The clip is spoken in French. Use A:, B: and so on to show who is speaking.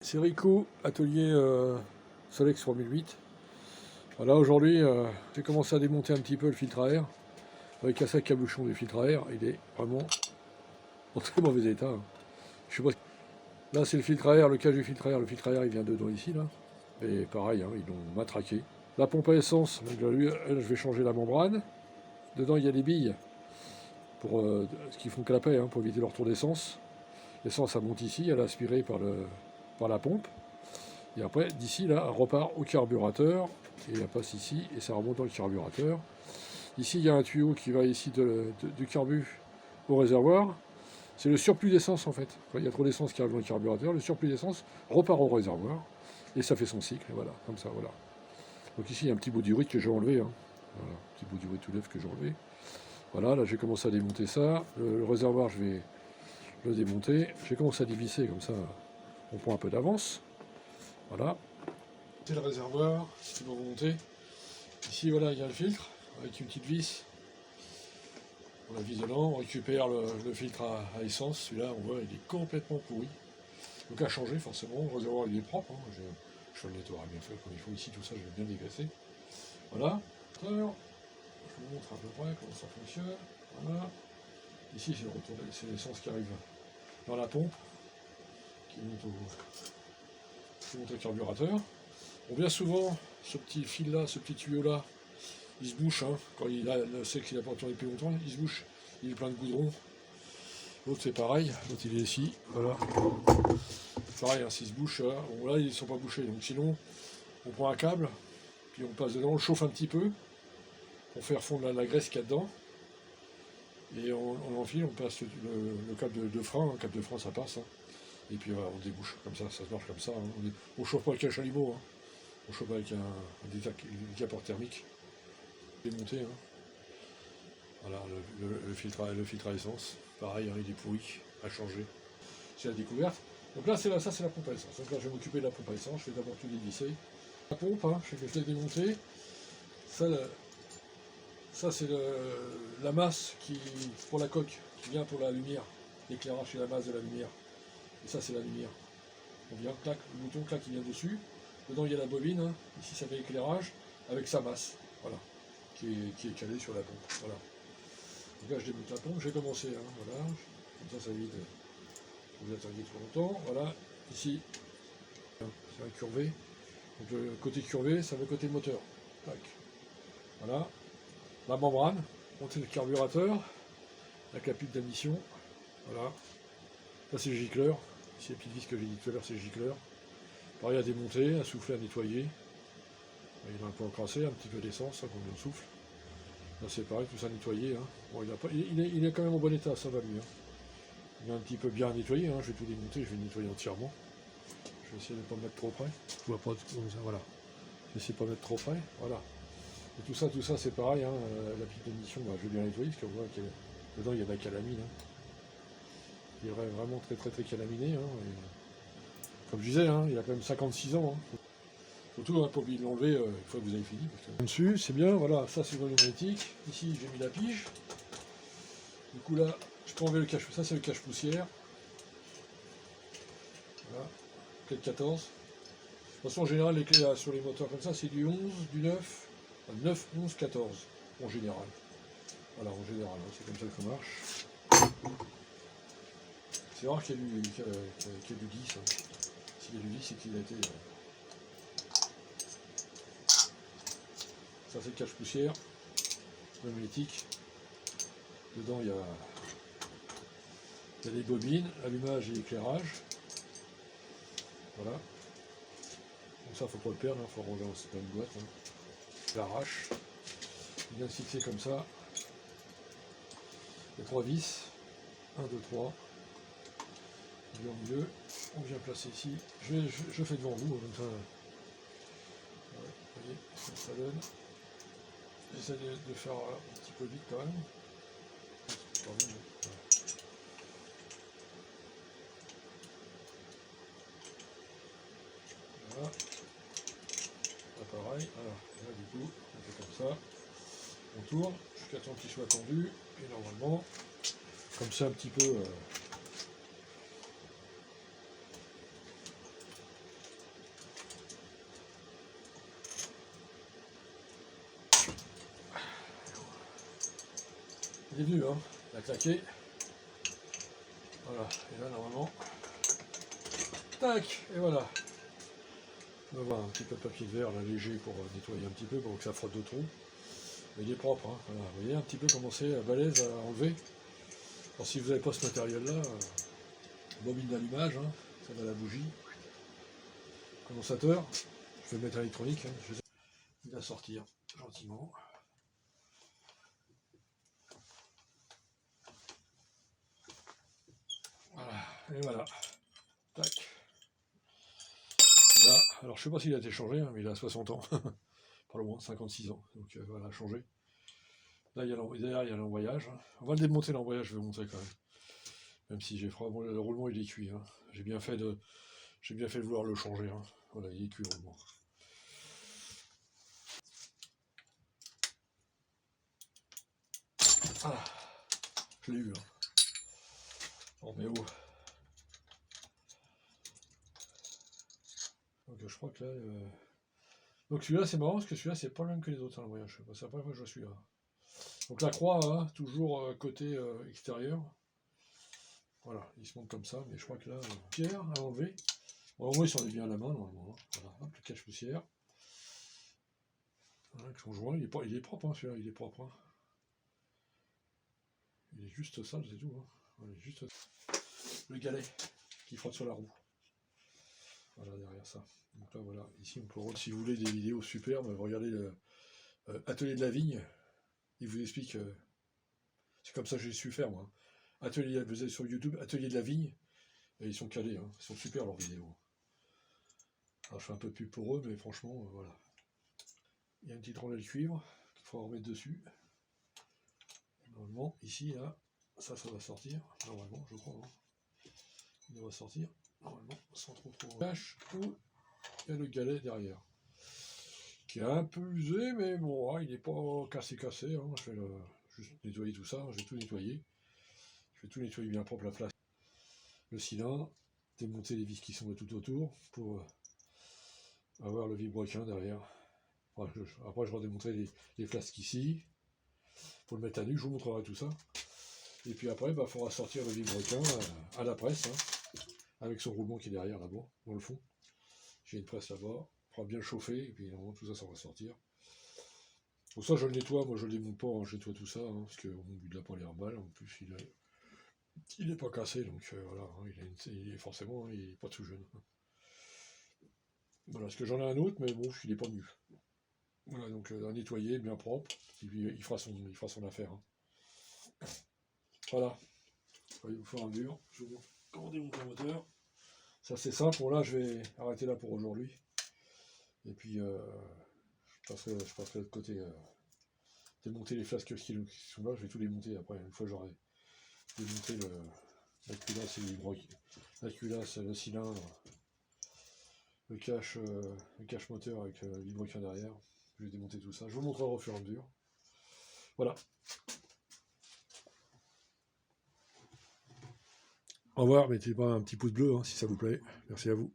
A: C'est Rico, atelier Solex 3008. Voilà, aujourd'hui, j'ai commencé à démonter un petit peu le filtre à air avec un sac cabochon du filtre à air. Il est vraiment en très mauvais état, hein. Je sais pas. Là, c'est le filtre à air, le cage du filtre à air. Le filtre à air, il vient dedans ici, là. Et pareil, hein, ils l'ont matraqué. La pompe à essence, donc, je vais changer la membrane. Dedans, il y a des billes pour ce qui font clapet, hein, pour éviter le retour d'essence. L'essence, ça monte ici, elle est aspirée par la pompe. Et après, d'ici, là, elle repart au carburateur, et elle passe ici, et ça remonte dans le carburateur. Ici, il y a un tuyau qui va ici du carbu au réservoir. C'est le surplus d'essence, en fait. Quand il y a trop d'essence qui arrive dans le carburateur, le surplus d'essence repart au réservoir, et ça fait son cycle, et voilà, comme ça, voilà. Donc ici, il y a un petit bout d'urite que j'ai enlevé, hein. Voilà, un petit bout d'urite tout neuf que j'ai enlevé. Voilà, là, j'ai commencé à démonter ça. Le réservoir, je vais le démonter. J'ai commencé à dévisser, comme ça, on prend un peu d'avance. Voilà. C'est le réservoir qui va remonter. Ici, voilà, il y a le filtre avec une petite vis. On la vise dedans, on récupère le filtre à essence. Celui-là, on voit, il est complètement pourri. Donc à changer, forcément. Le réservoir, il est propre, hein. Je le nettoierai bien fait comme il faut. Ici, tout ça, je vais bien dégraisser. Voilà. Alors, je vous montre à peu près comment ça fonctionne. Voilà. Ici, c'est le retour, c'est l'essence qui arrive dans la pompe, qui monte au carburateur. On bien souvent, ce petit fil-là, ce petit tuyau-là, il se bouche, hein. Quand il sait qu'il n'a pas tourné depuis longtemps, il se bouche, il est plein de goudron. L'autre c'est pareil, l'autre il est ici, voilà. Pareil, hein, s'il se bouche, bon, là ils ne sont pas bouchés, donc sinon on prend un câble, puis on passe dedans, on le chauffe un petit peu, pour faire fondre la graisse qu'il y a dedans, et on enfile, on passe le câble de frein, le câble de frein ça passe, hein. Et puis voilà, on débouche, comme ça se marche comme ça, hein. On chauffe pas avec un chalumeau, hein. On chauffe avec un décapeur thermique, démonté, hein. Voilà, le filtre à essence, pareil, hein, il est pourri, à changer. C'est la découverte. Donc là, ça c'est la pompe à essence. Donc là, je vais m'occuper de la pompe à essence, je vais d'abord tout dévisser. La pompe, hein, je l'ai démontée. Ça c'est la masse pour la coque, qui vient pour la lumière. L'éclairage, c'est la masse de la lumière. Et ça, c'est la lumière. On vient, clac, le bouton, clac, il vient dessus. Dedans, il y a la bobine, hein. Ici, ça fait l'éclairage, avec sa masse, voilà, qui est calée sur la pompe. Voilà. Donc là, je démonte la pompe, j'ai commencé, hein, voilà, comme ça évite que vous attendiez trop longtemps. Voilà, ici, c'est un curvé. Donc le côté curvé, ça va le côté moteur. Tac. Voilà. La membrane, monter le carburateur, la capite d'admission. Voilà. Ça, c'est le gicleur. Ici, la petite vis que j'ai dit tout à l'heure, c'est le gicleur. Pareil à démonter, à souffler, à nettoyer. Il a un peu encrassé, un petit peu d'essence, hein, quand on souffle. Là, c'est pareil, tout ça nettoyé, hein. Bon, il est quand même en bon état, ça va lui, hein. Il est un petit peu bien nettoyé, hein. Je vais tout démonter, je vais le nettoyer entièrement. Je vais essayer de ne pas me mettre trop près. Je vois pas comme ça, voilà. Je vais essayer de ne pas mettre trop près, voilà. Et tout ça c'est pareil, hein. La petite émission, bah, je vais bien nettoyer, parce qu'on voit que dedans il y a de la calamine, hein. Il est vraiment très calaminé, hein. Et, comme je disais, hein, il a quand même 56 ans, hein. Surtout, hein, pour lui l'enlever une fois que vous avez fini. Dessus, c'est bien, voilà, ça c'est volumétrique. Ici, j'ai mis la pige. Du coup, là, je peux enlever le cache. Ça, c'est le cache-poussière. Voilà, clé de 14. De toute façon, en général, les clés là, sur les moteurs comme ça, c'est du 11, du 9, 9, 11, 14, en général. Voilà, en général, hein, c'est comme ça que ça marche. C'est rare qu'il y ait du 10. Hein. S'il y a du 10, c'est qu'il a été... Ça, c'est le cache-poussière, magnétique. Dedans, il y a des bobines, allumage et éclairage. Voilà. Donc ça, faut pas le perdre, il faut ranger dans une boîte. Hein. Je l'arrache. Bien fixé comme ça. Il y a 3 vis. 1, 2, 3. Il est en milieu. On vient placer ici. Je fais devant vous, comme ça. Ouais, vous voyez, ça donne. J'essaie de faire un petit peu vite quand même. Pardon, mais... Voilà. Là, pareil. Alors, là, du coup, on fait comme ça. On tourne jusqu'à temps qu'il soit tendu. Et normalement, comme ça, un petit peu... Il est venu, hein. Il a claqué. Voilà, et là normalement. Tac, et voilà. On va voir un petit peu de papier vert là, léger pour nettoyer un petit peu pour que ça frotte de trop. Mais il est propre, hein. Voilà. Vous voyez un petit peu comment c'est balèze à enlever. Alors si vous n'avez pas ce matériel là, bobine d'allumage, hein, ça va à la bougie. Condensateur, je vais le mettre à l'électronique, hein. Il va sortir gentiment. Voilà, et voilà. Tac. Là, alors je sais pas s'il a été changé, hein, mais il a 60 ans. Pas loin, 56 ans. Donc voilà, changé. Là, derrière, il y a l'embrayage. On va le démonter, l'embrayage, je vais vous montrer quand même. Même si j'ai froid, bon, le roulement il est cuit. Hein. J'ai bien fait de vouloir le changer. Hein. Voilà, il est cuit le roulement. Ah, je l'ai eu. Hein. On met où? Donc je crois que là... Donc celui-là c'est marrant parce que celui-là c'est pas le même que les autres, hein, l'embrayage. C'est la première fois que je vois celui-là. Donc la croix, hein, toujours côté extérieur. Voilà, il se monte comme ça, mais je crois que là, poussière à enlever. Bon, au moins il s'en est bien à la main normalement. Hein. Voilà, hop, le cache-poussière. Voilà, avec son joint, il est propre hein, celui-là, il est propre. Hein. Il est juste sale, c'est tout. Hein. Voilà, juste le galet qui frotte sur la roue. Voilà, derrière ça. Donc là, voilà, ici on peut, si vous voulez des vidéos superbes, regardez le Atelier de la Vigne. Il vous explique, c'est comme ça que j'ai su faire moi. Atelier, vous allez sur YouTube, Atelier de la Vigne, et ils sont calés, hein. Ils sont super leurs vidéos. Alors je fais un peu de pub pour eux, mais franchement, voilà. Il y a une petite rondelle cuivre qu'il faut remettre dessus. Normalement, ici, là, ça va sortir. Normalement, je crois. Hein. Il va sortir, normalement, sans trop cache. Ou il y a le galet derrière. Qui est un peu usé, mais bon, hein, il n'est pas cassé. Hein. Je vais juste nettoyer tout ça, je vais tout nettoyer. Je vais tout nettoyer bien propre, la place. Le cylindre, démonter les vis qui sont tout autour pour avoir le vilebrequin derrière. Après, je redémontrerai les flasques ici. Pour le mettre à nu, je vous montrerai tout ça. Et puis après, il faudra sortir le vilebrequin à la presse, hein, avec son roulement qui est derrière là-bas, dans le fond. J'ai une presse là-bas, il faudra bien le chauffer, et puis normalement tout ça, ça va sortir. Pour ça, je le nettoie, moi je le démonte pas, hein, je nettoie tout ça, hein, parce que mon but de la pas l'air mal, en plus il est pas cassé, donc voilà, hein, il est forcément, hein, il est pas tout jeune. Voilà, parce que j'en ai un autre, mais bon, il est pas mieux. Voilà, donc à nettoyer, bien propre, et puis il fera son affaire. Hein. Voilà, je vais vous faire un dur, je vous montre comment démonter un moteur. Ça c'est simple, bon là je vais arrêter là pour aujourd'hui. Et puis je passerai de l'autre côté, démonter les flasques qui sont là, je vais tout démonter après, une fois j'aurai démonté la culasse et la culasse, le cylindre, le cache moteur avec le vilebrequin derrière. Je vais démonter tout ça, je vous montrerai au fur et à mesure. Voilà. Au revoir, mettez pas un petit pouce bleu hein, si ça vous plaît. Merci à vous.